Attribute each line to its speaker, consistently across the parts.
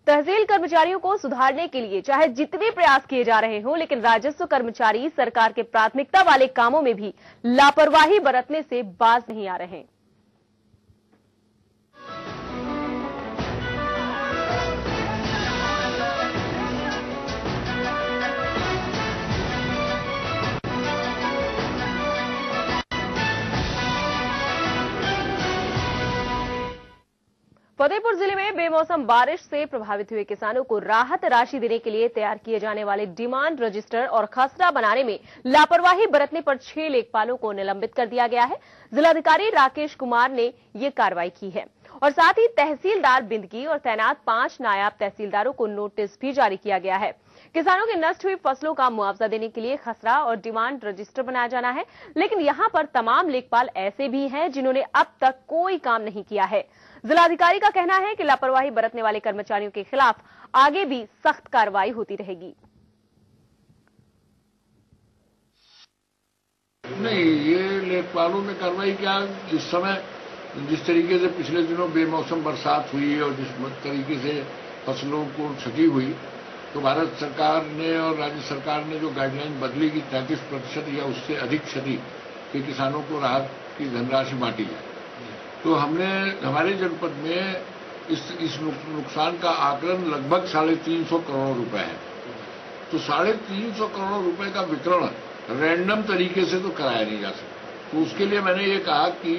Speaker 1: तहसील कर्मचारियों को सुधारने के लिए चाहे जितने प्रयास किए जा रहे हों, लेकिन राजस्व कर्मचारी सरकार के प्राथमिकता वाले कामों में भी लापरवाही बरतने से बाज नहीं आ रहे। फतेहपुर जिले में बेमौसम बारिश से प्रभावित हुए किसानों को राहत राशि देने के लिए तैयार किए जाने वाले डिमांड रजिस्टर और खसरा बनाने में लापरवाही बरतने पर 6 लेखपालों को निलंबित कर दिया गया है। जिलाधिकारी राकेश कुमार ने ये कार्रवाई की है और साथ ही तहसीलदार बिंदकी और तैनात 5 नायब तहसीलदारों को नोटिस भी जारी किया गया है। किसानों की नष्ट हुई फसलों का मुआवजा देने के लिए खसरा और डिमांड रजिस्टर बनाया जाना है, लेकिन यहां पर तमाम लेखपाल ऐसे भी हैं जिन्होंने अब तक कोई काम नहीं किया है। जिलाधिकारी का कहना है कि लापरवाही बरतने वाले कर्मचारियों के खिलाफ आगे भी सख्त कार्रवाई होती रहेगी।
Speaker 2: नहीं, ये लेखपालों ने कार्रवाई क्या, इस समय जिस तरीके से पिछले दिनों बेमौसम बरसात हुई और जिस तरीके से फसलों को क्षति हुई, तो भारत सरकार ने और राज्य सरकार ने जो गाइडलाइन बदली कि 33% या उससे अधिक क्षति के किसानों को राहत की धनराशि बांटी जाए, तो हमने हमारे जनपद में इस नुकसान का आकलन लगभग 350 करोड़ रुपए है। तो 350 करोड़ रुपए का वितरण रैंडम तरीके से तो कराया नहीं जा सकता। तो उसके लिए मैंने ये कहा कि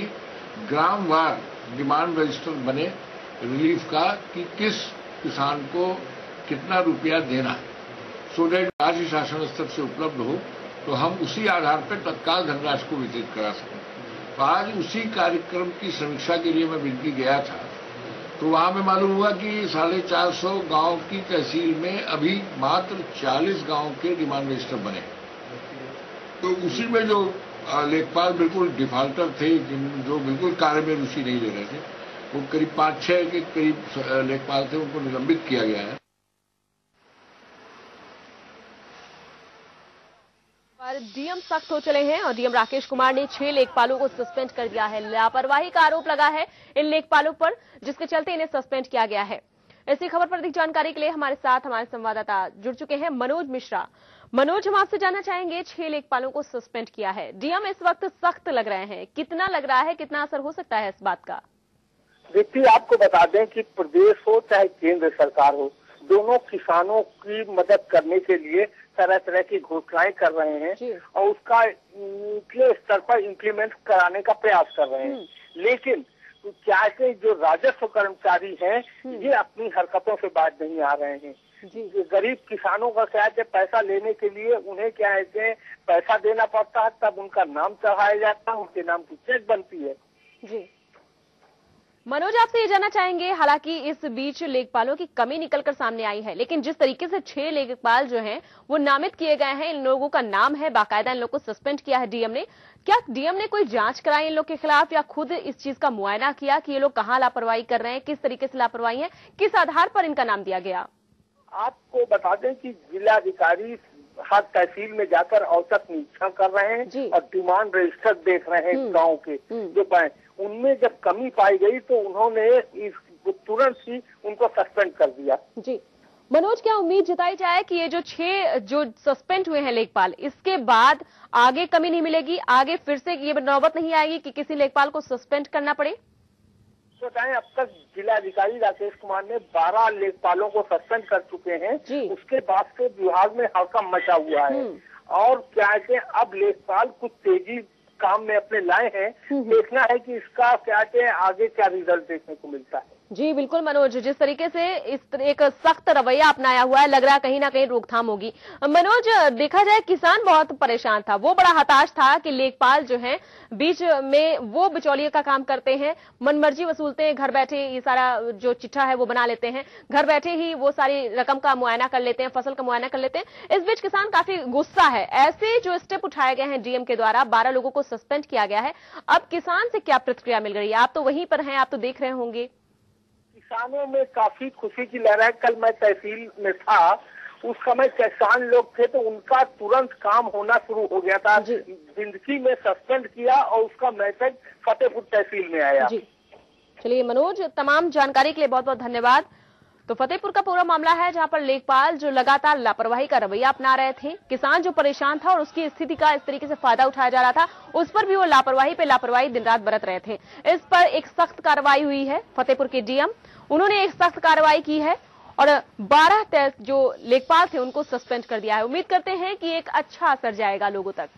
Speaker 2: ग्रामवार डिमांड रजिस्टर बने रिलीफ का कि किस किसान को कितना रुपया देना है, सो दैट राशि शासन स्तर से उपलब्ध हो तो हम उसी आधार पर तत्काल धनराशि को वितरित करा सकें। तो आज उसी कार्यक्रम की समीक्षा के लिए मैं बिंदकी गया था, तो वहां में मालूम हुआ कि 450 गांव की तहसील में अभी मात्र 40 गांव के डिमांड रजिस्टर बने। तो उसी में जो लेखपाल बिल्कुल डिफाल्टर थे, जो बिल्कुल कार्य में रुचि नहीं ले रहे थे, वो करीब 5-6 के करीब लेखपाल थे, उनको निलंबित किया गया है।
Speaker 1: डीएम सख्त हो चले हैं और डीएम राकेश कुमार ने 6 लेखपालों को सस्पेंड कर दिया है। लापरवाही का आरोप लगा है इन लेखपालों पर, जिसके चलते इन्हें सस्पेंड किया गया है। इसी खबर पर अधिक जानकारी के लिए हमारे साथ हमारे संवाददाता जुड़ चुके हैं, मनोज मिश्रा। मनोज, हम आपसे जानना चाहेंगे, 6 लेखपालों को सस्पेंड किया है, डीएम इस वक्त सख्त लग रहे हैं, कितना लग रहा है, कितना असर हो सकता है इस बात का?
Speaker 3: देखिए, आपको बता दें कि प्रदेश हो चाहे केंद्र सरकार हो, दोनों किसानों की मदद करने के लिए तरह तरह की घोषणाएं कर रहे हैं और उसका निचले स्तर पर इम्प्लीमेंट कराने का प्रयास कर रहे हैं। लेकिन क्या है, जो राजस्व कर्मचारी हैं ये अपनी हरकतों से बाज नहीं आ रहे हैं। गरीब किसानों का क्या है, पैसा लेने के लिए उन्हें क्या है कि पैसा देना पड़ता है, तब उनका नाम चढ़ाया जाता है, उनके नाम की चेक बनती है।
Speaker 1: जी मनोज, आपसे ये जानना चाहेंगे, हालांकि इस बीच लेखपालों की कमी निकलकर सामने आई है, लेकिन जिस तरीके से 6 लेखपाल जो हैं वो नामित किए गए हैं, इन लोगों का नाम है, बाकायदा इन लोगों को सस्पेंड किया है डीएम ने। क्या डीएम ने कोई जांच कराई इन लोग के खिलाफ या खुद इस चीज का मुआयना किया कि ये लोग कहाँ लापरवाही कर रहे हैं, किस तरीके से लापरवाही है, किस आधार पर इनका नाम दिया गया?
Speaker 3: आपको बता दें कि जिलाधिकारी हर तहसील में जाकर औचक निरीक्षण कर रहे हैं और डिमांड रजिस्टर देख रहे हैं गाँव के जो पाए, उनमें जब कमी पाई गई तो उन्होंने तुरंत ही उनको सस्पेंड कर दिया।
Speaker 1: जी मनोज, क्या उम्मीद जताई जाए कि ये जो 6 जो सस्पेंड हुए हैं लेखपाल, इसके बाद आगे कमी नहीं मिलेगी, आगे फिर से ये नौबत नहीं आएगी कि किसी लेखपाल को सस्पेंड करना पड़े?
Speaker 3: बताएं, अब तक जिलाधिकारी राकेश कुमार ने 12 लेखपालों को सस्पेंड कर चुके हैं। उसके बाद से विभाग में हड़कंप मचा हुआ है और क्या है, अब लेखपाल कुछ तेजी काम में अपने लाए हैं। देखना है कि इसका क्या है, आगे क्या रिजल्ट देखने को मिलता है।
Speaker 1: जी बिल्कुल मनोज, जिस तरीके से एक सख्त रवैया अपनाया हुआ है, लग रहा है कहीं ना कहीं रोकथाम होगी। मनोज, देखा जाए किसान बहुत परेशान था, वो बड़ा हताश था कि लेखपाल जो हैं बीच में वो बिचौलिए का काम करते हैं, मनमर्जी वसूलते हैं, घर बैठे ये सारा जो चिट्ठा है वो बना लेते हैं, घर बैठे ही वो सारी रकम का मुआयना कर लेते हैं, फसल का मुआयना कर लेते हैं। इस बीच किसान काफी गुस्सा है। ऐसे जो स्टेप उठाए गए हैं डीएम के द्वारा, 12 लोगों को सस्पेंड किया गया है, अब किसान से क्या प्रतिक्रिया मिल रही है? आप तो वहीं पर हैं, आप तो देख रहे होंगे।
Speaker 3: किसानों में काफी खुशी की लहर है। कल मैं तहसील में था, उस समय किसान लोग थे तो उनका तुरंत काम होना शुरू हो गया था। जिंदगी में सस्पेंड किया और उसका मैसेज फतेहपुर तहसील में आया।
Speaker 1: चलिए मनोज, तमाम जानकारी के लिए बहुत बहुत धन्यवाद। तो फतेहपुर का पूरा मामला है, जहां पर लेखपाल जो लगातार लापरवाही का रवैया अपना रहे थे, किसान जो परेशान था और उसकी स्थिति का इस तरीके से फायदा उठाया जा रहा था, उस पर भी वो लापरवाही पे लापरवाही दिन रात बरत रहे थे। इस पर एक सख्त कार्रवाई हुई है। फतेहपुर के डीएम उन्होंने एक सख्त कार्रवाई की है और 12 जो लेखपाल थे उनको सस्पेंड कर दिया है। उम्मीद करते हैं कि एक अच्छा असर जाएगा लोगों तक।